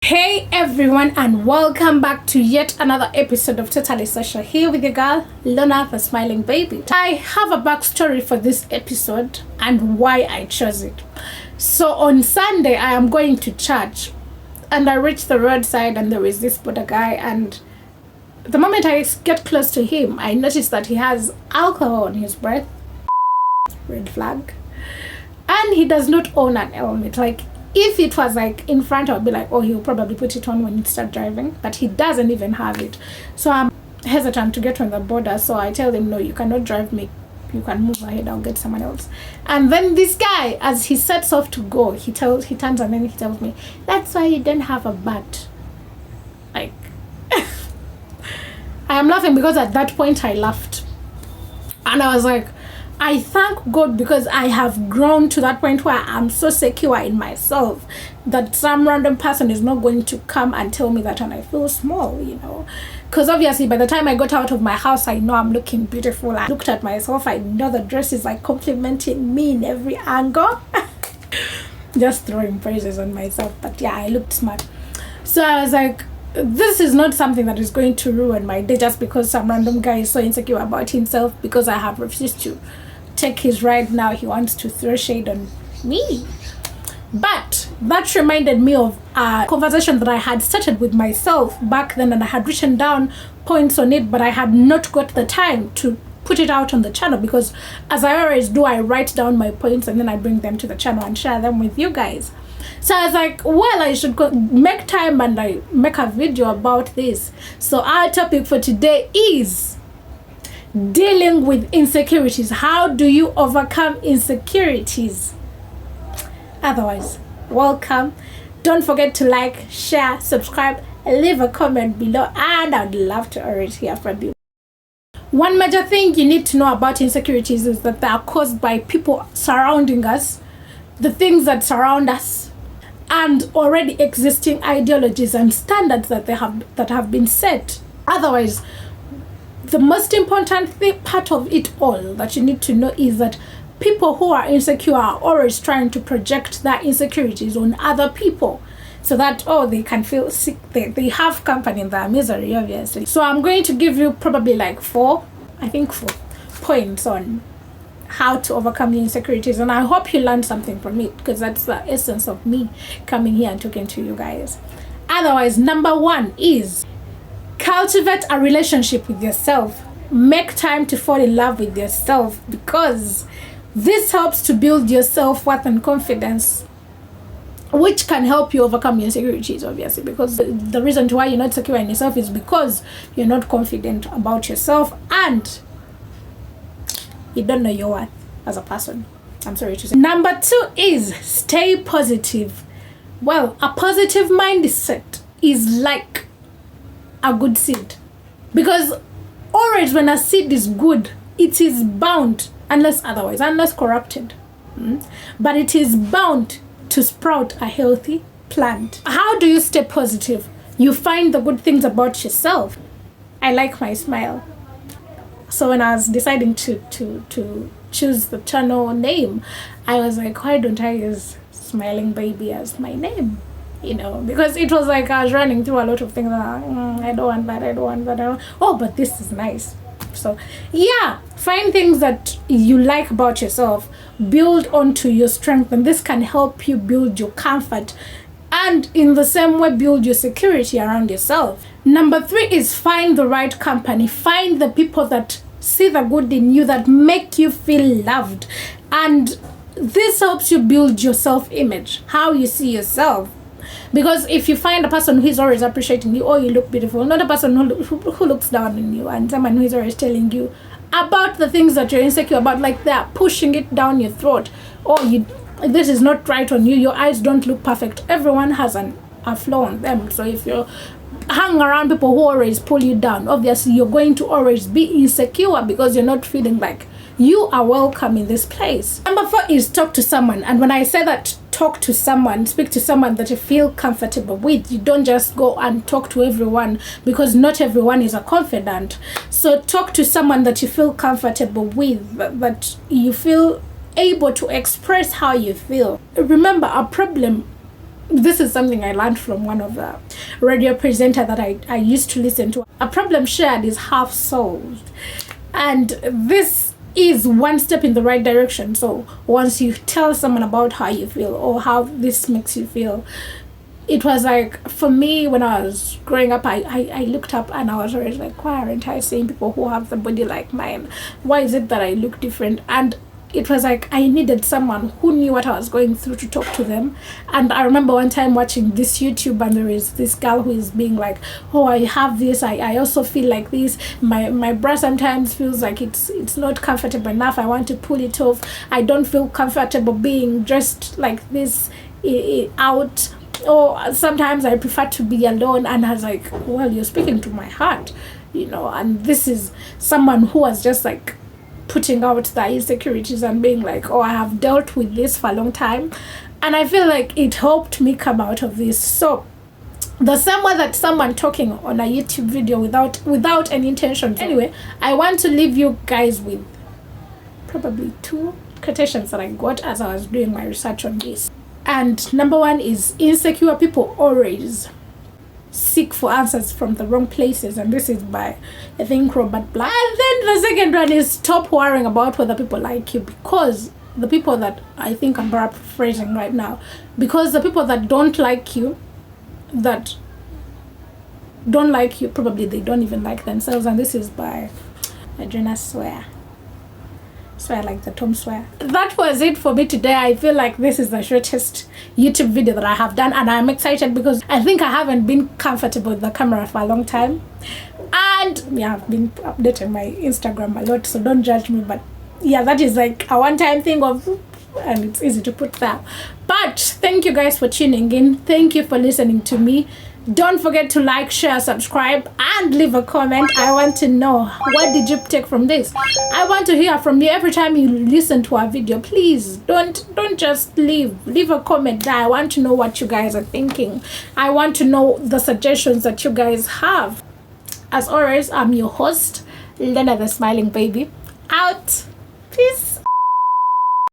Hey everyone, and welcome back to yet another episode of Totally Social, here with your girl Lorna the Smiling Baby. I have a backstory for this episode and why I chose it. So on Sunday I am going to church and I reach the roadside and there is this Buddha guy, and the moment I get close to him I notice that he has alcohol on his breath. Red flag. And he does not own an helmet. Like, if it was like in front, I would be like, oh, he'll probably put it on when you start driving, but he doesn't even have it. So I'm hesitant to get on the border. So I tell him, no, you cannot drive me. You can move ahead. I'll get someone else. And then this guy, as he sets off to go, he turns and then he tells me, that's why you don't have a butt. Like, I am laughing because at that point I laughed. And I was like, I thank God, because I have grown to that point where I'm so secure in myself that some random person is not going to come and tell me that and I feel small, Because obviously by the time I got out of my house, I know I'm looking beautiful. I looked at myself, I know the dress is like complimenting me in every angle. Just throwing praises on myself. But yeah, I looked smart. So I was like, this is not something that is going to ruin my day just because some random guy is so insecure about himself because I have refused to take his ride. Now he wants to throw shade on me. But that reminded me of a conversation that I had started with myself back then, and I had written down points on it, but I had not got the time to put it out on the channel, because as I always do, I write down my points and then I bring them to the channel and share them with you guys. So I was like, well, I should make time and I make a video about this. So our topic for today is dealing with insecurities. How do you overcome insecurities? Otherwise, welcome. Don't forget to like, share, subscribe, leave a comment below, and I'd love to always hear from you. One major thing you need to know about insecurities is that they are caused by people surrounding us, the things that surround us, and already existing ideologies and standards that have been set. Otherwise, the most important part of it all that you need to know is that people who are insecure are always trying to project their insecurities on other people so that, they can feel sick. They have company in their misery, obviously. So I'm going to give you probably like four points on how to overcome your insecurities, and I hope you learned something from it, because that's the essence of me coming here and talking to you guys. Otherwise, number one is cultivate a relationship with yourself. Make time to fall in love with yourself, because this helps to build your self-worth and confidence, which can help you overcome your insecurities, obviously, because the reason why you're not secure in yourself is because you're not confident about yourself and you don't know your worth as a person. I'm sorry to say. Number two is stay positive. Well, a positive mindset is like a good seed, because always when a seed is good, it is bound, unless corrupted, but it is bound to sprout a healthy plant. How do you stay positive? You find the good things about yourself. I like my smile. So when I was deciding to choose the channel name, I was like, why don't I use Smiling Baby as my name? Because it was like I was running through a lot of things. I don't want that. But this is nice. So yeah, find things that you like about yourself, build onto your strength, and this can help you build your comfort, and in the same way build your security around yourself. Number three is find the right company. Find the people that see the good in you, that make you feel loved, and this helps you build your self-image, how you see yourself. Because if you find a person who is always appreciating you, you look beautiful, not a person who looks down on you, and someone who is always telling you about the things that you're insecure about, like they're pushing it down your throat, this is not right on you, your eyes don't look perfect. Everyone has a flaw on them. So if you hang around people who always pull you down, obviously you're going to always be insecure, because you're not feeling like you are welcome in this place. Number four is talk to someone. And when I say that, talk to someone, speak to someone that you feel comfortable with. You don't just go and talk to everyone, because not everyone is a confidant. So talk to someone that you feel comfortable with, that you feel able to express how you feel. Remember, a problem this is something I learned from one of the radio presenter that I used to listen to. A problem shared is half solved. And this is one step in the right direction. So once you tell someone about how you feel or how this makes you feel, it was like, for me, when I was growing up, I looked up and I was always like, why aren't I seeing people who have the body like mine? Why is it that I look different? And it was like I needed someone who knew what I was going through to talk to them. And I remember one time watching this YouTube, and there is this girl who is being like, oh, I have this, I also feel like this, my bra sometimes feels like it's not comfortable enough, I want to pull it off, I don't feel comfortable being dressed like this out, or sometimes I prefer to be alone. And I was like, well, you're speaking to my heart, you know. And this is someone who was just like putting out the insecurities and being like, oh, I have dealt with this for a long time, and I feel like it helped me come out of this. So the same way that someone talking on a YouTube video without any intention. Anyway, I want to leave you guys with probably 2 quotations that I got as I was doing my research on this. And number 1 is, insecure people always seek for answers from the wrong places, and this is by, I think, Robert Black. And then the second one is, stop worrying about whether people like you, because the people that, I think I'm paraphrasing right now, because the people that don't like you, probably they don't even like themselves. And this is by Adrena Swear like the Tom Swear. That was it for me today. I feel like this is the shortest YouTube video that I have done, and I'm excited because I think I haven't been comfortable with the camera for a long time. And yeah, I've been updating my Instagram a lot, so don't judge me, but yeah, that is like a one-time thing and it's easy to put that. But thank you guys for tuning in. Thank you for listening to me. Don't forget to like, share, subscribe, and leave a comment. I want to know, what did you take from this? I want to hear from you every time you listen to a video. Please don't just leave a comment there. I want to know what you guys are thinking. I want to know the suggestions that you guys have. As always, I'm your host, Lorna the Smiling Baby. Out. Peace.